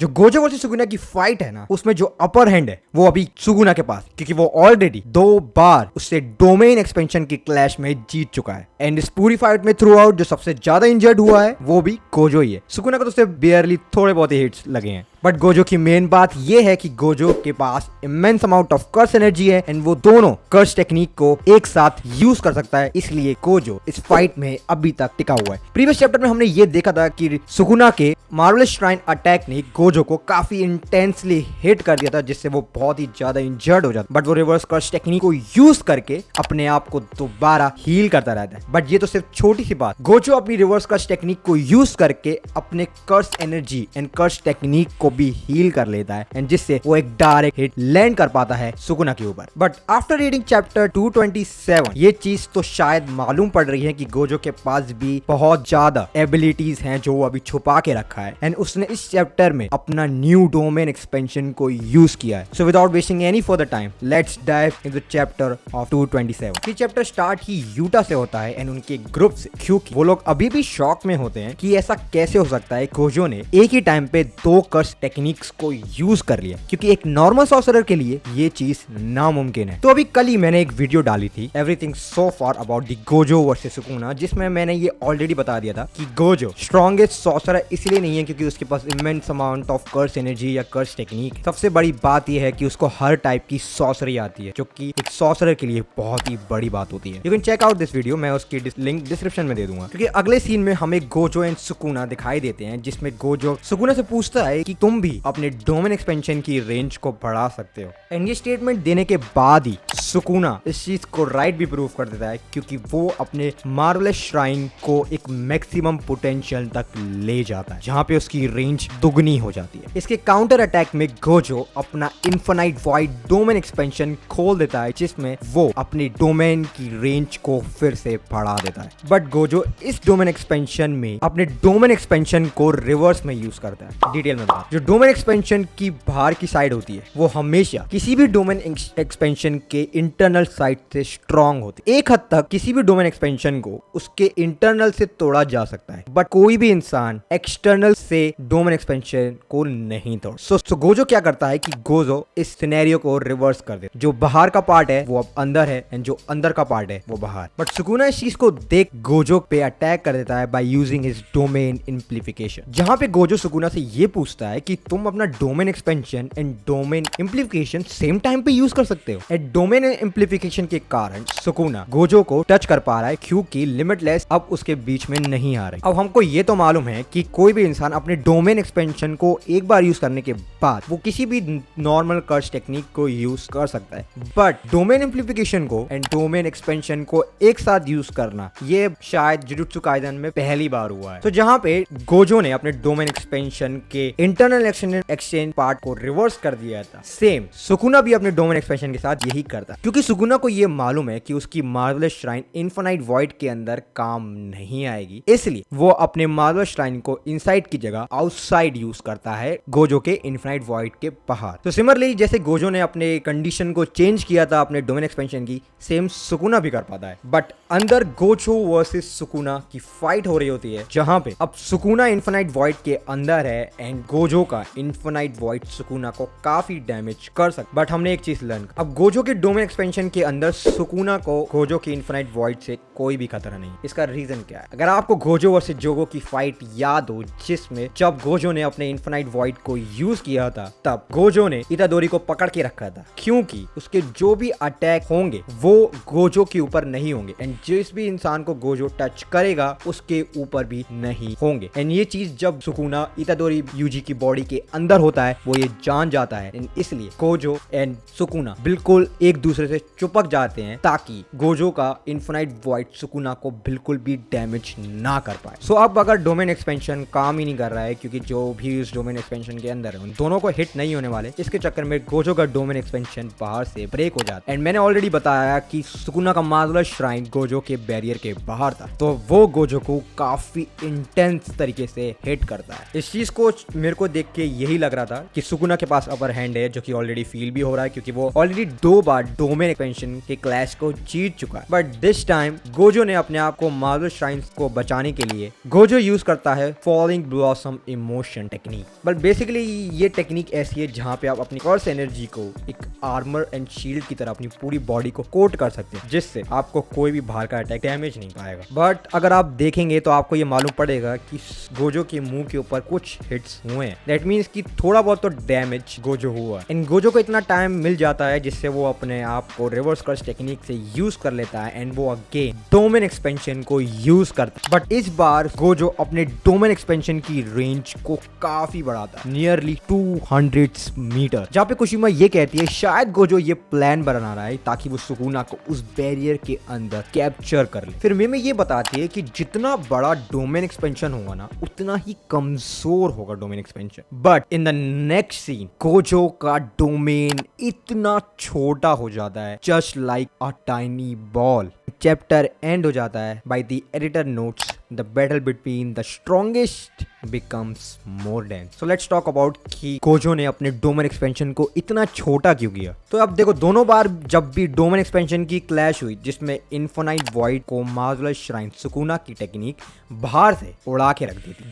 जो Gojo versus Sukuna की fight है ना, उसमें जो अपर हैंड है वो अभी सुकुना के पास, क्योंकि वो ऑलरेडी 2 बार उससे डोमेन एक्सपेंशन की क्लैश में जीत चुका है। एंड इस पूरी फाइट में थ्रू आउट जो सबसे ज्यादा इंजर्ड हुआ है वो भी गोजो ही है। सुकुना को तो सिर्फ बेयरली थोड़े बहुत ही हिट्स लगे हैं। बट गोजो की मेन बात ये है कि गोजो के पास immense amount of curse energy है एंड वो दोनों कर्स टेक्निक को एक साथ यूज कर सकता है, इसलिए गोजो इस फाइट में अभी तक टिका हुआ है। प्रीवियस चैप्टर में हमने ये देखा था कि सुकुना के मार्वलेस श्राइन अटैक ने गोजो को काफी इंटेंसली हिट कर दिया था, जिससे वो बहुत ही ज्यादा इंजर्ड हो जाता, बट वो रिवर्स कर्स टेक्निक को यूज करके अपने आप को दोबारा हील करता रहता है। बट ये तो सिर्फ छोटी सी बात, गोजो अपनी रिवर्स कर्स टेक्निक को यूज करके अपने कर्स एनर्जी एंड कर्स टेक्निक को भी हील कर लेता है एंड जिससे वो एक डायरेक्ट हिट लैंड कर पाता है सुकुना के ऊपर। बट आफ्टर रीडिंग चैप्टर 227 ये चीज तो शायद मालूम पड़ रही है कि गोजो के पास भी बहुत ज्यादा एबिलिटीज हैं जो वो अभी छुपा के रखा है एंड उसने इस चैप्टर में अपना न्यू डोमेन एक्सपेंशन को यूज किया है। So without wasting any further time let's dive into chapter of 227। ये चैप्टर स्टार्ट ही यूटा से होता है एंड उनके ग्रुप से, क्योंकि वो लोग अभी भी शॉक में होते हैं कि ऐसा कैसे हो सकता है गोजो ने एक ही टाइम पे 2 कर्स टेक्निक्स को यूज कर लिया, क्योंकि एक नॉर्मल सॉर्सरर के लिए ये चीज नामुमकिन है। तो अभी कल ही मैंने एक वीडियो डाली थी everything so far about the Gojo versus Sukuna, जिसमें मैंने ये ऑलरेडी बता दिया था कि गोजो स्ट्रॉन्गेस्ट सॉर्सरर इसलिए नहीं है क्योंकि उसके पास immense amount of curse energy या कर्स टेक्निक। सबसे बड़ी बात यह है कि उसको हर टाइप की सॉर्सरी आती है, जो कि एक सॉर्सरर के लिए बहुत ही बड़ी बात होती है। You can check out this video, मैं उसकी लिंक डिस्क्रिप्शन में दे दूंगा। क्योंकि अगले सीन में हमें गोजो एंड सुकुना दिखाई देते हैं, जिसमें गोजो सुकुना से पूछता है कि तुम भी अपने डोमेन एक्सपेंशन की रेंज को बढ़ा सकते हो, एंड ये स्टेटमेंट देने के बाद ही सुकुना इस चीज को राइट भी प्रूव कर देता है, क्योंकि वो अपने मार्वलेस श्राइन को एक मैक्सिमम पोटेंशियल तक ले जाता है, जहां पे उसकी रेंज दुगनी हो जाती है। इसके काउंटर अटैक में गोजो अपना इन्फिनाइट वॉइड डोमेन एक्सपेंशन खोल देता है, जिसमें वो अपने डोमेन की रेंज को फिर से बढ़ा देता है। बट गोजो इस डोमेन एक्सपेंशन में अपने डोमेन एक्सपेंशन को रिवर्स में यूज करता है। डिटेल में बात, जो डोमेन एक्सपेंशन की बाहर की साइड होती है वो हमेशा किसी भी डोमेन एक्सपेंशन के इंटरनल साइड से स्ट्रॉन्ग होती है। एक हद तक किसी भी डोमेन एक्सपेंशन को उसके इंटरनल से तोड़ा जा सकता है, बट कोई भी इंसान एक्सटर्नल से डोमेन एक्सपेंशन को नहीं तोड़। सो गोजो क्या करता है कि गोजो इस सिनेरियो को रिवर्स कर दे, जो बाहर का पार्ट है वो अब अंदर है एंड जो अंदर का पार्ट है वो बाहर। बट सुकुना इस चीज को देख गोजो पे अटैक कर देता है बाय यूजिंग हिज डोमेन इम्प्लीफिकेशन, जहां पे गोजो सुकुना से ये पूछता है कि तुम अपना domain expansion and domain amplification same time पे यूज कर सकते हो। एंड डोमेन इम्प्लीफिकेशन के कारण सुकुना गोजो को टच कर पा रहा है, क्योंकि लिमिटलेस अब उसके बीच में नहीं आ रही। अब हमको ये तो मालूम है कि कोई भी इंसान अपने डोमेन एक्सपेंशन को एक बार यूज करने के बाद वो किसी भी नॉर्मल कर्स टेक्निक को यूज कर सकता है, बट डोमेन इम्प्लीफिकेशन को एंड डोमेन एक्सपेंशन को एक साथ यूज करना ये शायद जुजुत्सु काइसेन में पहली बार हुआ है। तो जहां पे गोजो ने अपने डोमेन एक्सपेंशन के इंटरनल एक्सचेंज पार्ट को रिवर्स कर दिया था, सेम सुकुना भी अपने डोमेन एक्सपेंशन के साथ यही करता, क्योंकि सुकुना को ये मालूम है कि उसकी मार्वलेस श्राइन इनफिनाइट वॉइड के अंदर काम नहीं आएगी, इसलिए वो अपने मार्वलेस श्राइन को इनसाइड की जगह आउटसाइड यूज करता है गोजो के इनफिनाइट वॉइड के बाहर। तो सिमिलरली जैसे गोजो ने अपने कंडीशन को चेंज किया था अपने डोमेन एक्सपेंशन की, सेम सुकुना भी कर पाता है। बट अंदर गोजो वर्सेस सुकुना की फाइट हो रही होती है, जहां पे अब सुकुना इनफिनाइट वॉइड के अंदर है एंड गोजो का इनफिनाइट वॉइड सुकुना को काफी डैमेज कर सकता। बट हमने एक चीज लर्न, अब गोजो के डोमेन एक्सपेंशन के अंदर सुकुना को गोजो के इनफिनाइट वॉइड से कोई भी खतरा नहीं। इसका रीजन क्या है? अगर आपको गोजो वर्सेस जोगो की फाइट याद हो, जिसमें जब गोजो ने अपने इनफिनाइट वॉइड को यूज किया था, तब गोजो ने इतादोरी को पकड़ के रखा था, क्योंकि उसके जो भी अटैक होंगे वो गोजो के ऊपर नहीं होंगे एंड जिस भी इंसान को गोजो टच करेगा उसके ऊपर भी नहीं होंगे। एंड ये चीज जब सुकुना इतादोरी यूजी की बॉडी के अंदर होता है वो ये जान जाता है एंड इसलिए गोजो एंड सुकुना बिल्कुल एक दूसरे से चिपक जाते हैं, ताकि गोजो का इनफिनाइट वॉइड सुकुना को बिल्कुल भी डैमेज ना कर पाए। सो अब अगर डोमेन एक्सपेंशन काम ही नहीं कर रहा है, क्योंकि जो भी इस डोमेन एक्सपेंशन के अंदर है उन दोनों को हिट नहीं होने वाले, इसके चक्कर में गोजो का डोमेन एक्सपेंशन बाहर से ब्रेक हो जाता है। एंड मैंने ऑलरेडी बताया कि सुकुना का मार्वलेस श्राइन गोजो के बैरियर के बाहर था, तो वो गोजो को काफी इंटेंस तरीके से हिट करता है। इस चीज को मेरे को देख के यही लग रहा था कि सुकुना के पास अपर हैंड है, जो कि ऑलरेडी फील भी हो रहा है, क्योंकि वो ऑलरेडी 2 बार डोमेन एक्सपेंशन के क्लैश को जीत चुका है। बट दिस टाइम गोजो ने अपने आप को मार्वल श्राइन्स को बचाने के लिए गोजो यूज करता है falling blossom emotion technique. But basically ये टेक्निक ऐसी है जहाँ पे आप अपनी कर्स एनर्जी को एक आर्मर एंड शील्ड की तरह अपनी पूरी बॉडी को कोट कर सकते हैं, जिससे आपको कोई भी बाहर का अटैक डैमेज नहीं पाएगा। बट अगर आप देखेंगे तो आपको ये मालूम पड़ेगा कि गोजो के मुंह के ऊपर कुछ हिट्स हुए हैं। दैट मीन्स कि थोड़ा बहुत तो डैमेज गोजो हुआ है। इन गोजो को इतना टाइम मिल जाता है जिससे वो अपने आप को रिवर्स कर्स टेक्निक से यूज कर लेता है एंड वो अगेन डोमेन एक्सपेंशन को यूज करता है। बट इस बार गोजो अपने डोमेन एक्सपेंशन की रेंज को काफी बढ़ाता है, नियरली 200 मीटर, जहाँ पे कुशिमा ये कहती है शायद गोजो ये प्लान बना रहा है ताकि वो सुकुना को उस बैरियर के अंदर कैप्चर कर ले। फिर में ये बताती है कि जितना बड़ा डोमेन एक्सपेंशन होगा ना उतना ही कमजोर होगा domain expansion. But in the next scene Gojo का डोमेन इतना छोटा हो जाता है, just like a tiny ball. Chapter end हो जाता है by the editor notes the battle between the strongest becomes more dense. So let's talk about कि गोजो ने अपने डोमेन एक्सपेंशन को इतना छोटा क्यों किया। तो अब देखो, दोनों बार जब भी डोमेन एक्सपेंशन की क्लैश हुई जिसमें इन्फिनाइट वॉइड को मार्वल श्राइन सुकुना की टेक्निक बाहर से उड़ा के रख दी थी,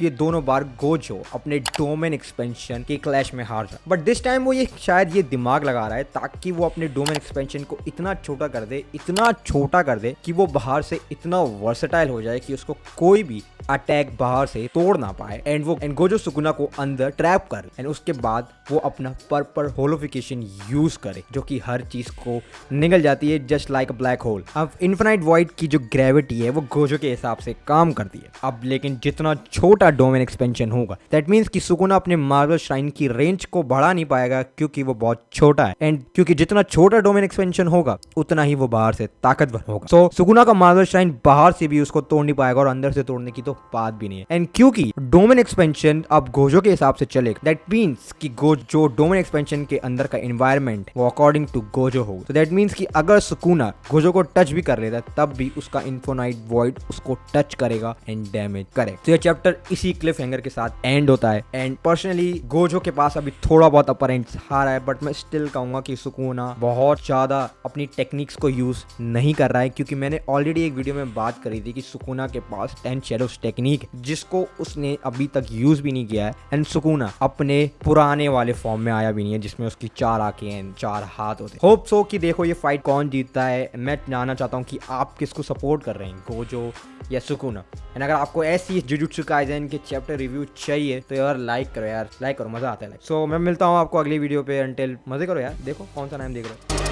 दोनों बार गोजो अपने डोमेन एक्सपेंशन के क्लैश में हार जाए। बट दिस टाइम वो शायद ये दिमाग लगा रहा है ताकि वो अपने डोमेन एक्सपेंशन को इतना छोटा कर दे कि वो बाहर से इतना वर्सेटाइल हो जाए कि उसको कोई भी अटैक बाहर से तोड़ ना पाए एंड गोजो सुकुना को अंदर ट्रैप कर एंड उसके बाद वो अपना पर्पल होलोफिकेशन यूज करे जो कि हर चीज को निगल जाती है जस्ट लाइक अ ब्लैक होल। अब इन्फिनाइट वॉइड की जो ग्रेविटी है वो गोजो के हिसाब से काम करती है। अब लेकिन जितना छोटा डोमेन एक्सपेंशन होगा दैट मीन्स कि सुकुना अपने मार्वल श्राइन की रेंज को बढ़ा नहीं पाएगा क्योंकि वो बहुत छोटा है एंड क्योंकि जितना छोटा डोमेन एक्सपेंशन होगा उतना ही वो बाहर से ताकतवर होगा। सो सुकुना का मार्वल श्राइन बाहर से भी उसको तोड़ नहीं पाएगा और अंदर से तोड़ने की तो बात भी नहीं है। एंड क्योंकि डोमेन एक्सपेंशन अब गोजो के हिसाब से चलेगा दैट मीन्स कि जो डोमेन एक्सपेंशन के अंदर का एनवायरनमेंट वो अकॉर्डिंग टू गोजो हो। तो दैट मीन्स कि अगर सुकुना गोजो को टच भी कर लेता तब भी उसका इन्फिनाइट वॉइड उसको टच करेगा एंड डैमेज करेगा। तो ये चैप्टर इसी क्लिफ हैंगर के साथ एंड होता है एंड पर्सनली गोजो के पास अभी थोड़ा बहुत अपर एंड आ रहा है बट मैं स्टिल कहूंगा कि सुकुना बहुत ज्यादा अपनी टेक्निक्स को यूज नहीं कर रहा है क्योंकि मैंने ऑलरेडी एक वीडियो में बात करी थी कि सुकुना के पास 10 शैडोज टेक्निक जिसको उसने अभी तक यूज भी नहीं किया है एंड सुकुना अपने पुराने वाले फॉर्म में आया भी नहीं है जिसमें उसकी 4 आंखें एंड 4 हाथ होते। होप सो कि देखो ये फाइट कौन जीतता है। मैं जानना चाहता हूँ कि आप किसको सपोर्ट कर रहे हैं, गोजो या सुकुना। एंड अगर आपको ऐसी जुजुत्सु काइसेन के चैप्टर रिव्यू चाहिए तो यार लाइक करो, मजा आता है। सो मैं मिलता हूँ आपको अगली वीडियो पे। अंटिल मजे करो यार, देखो कौन सा नाम देख रहे हो।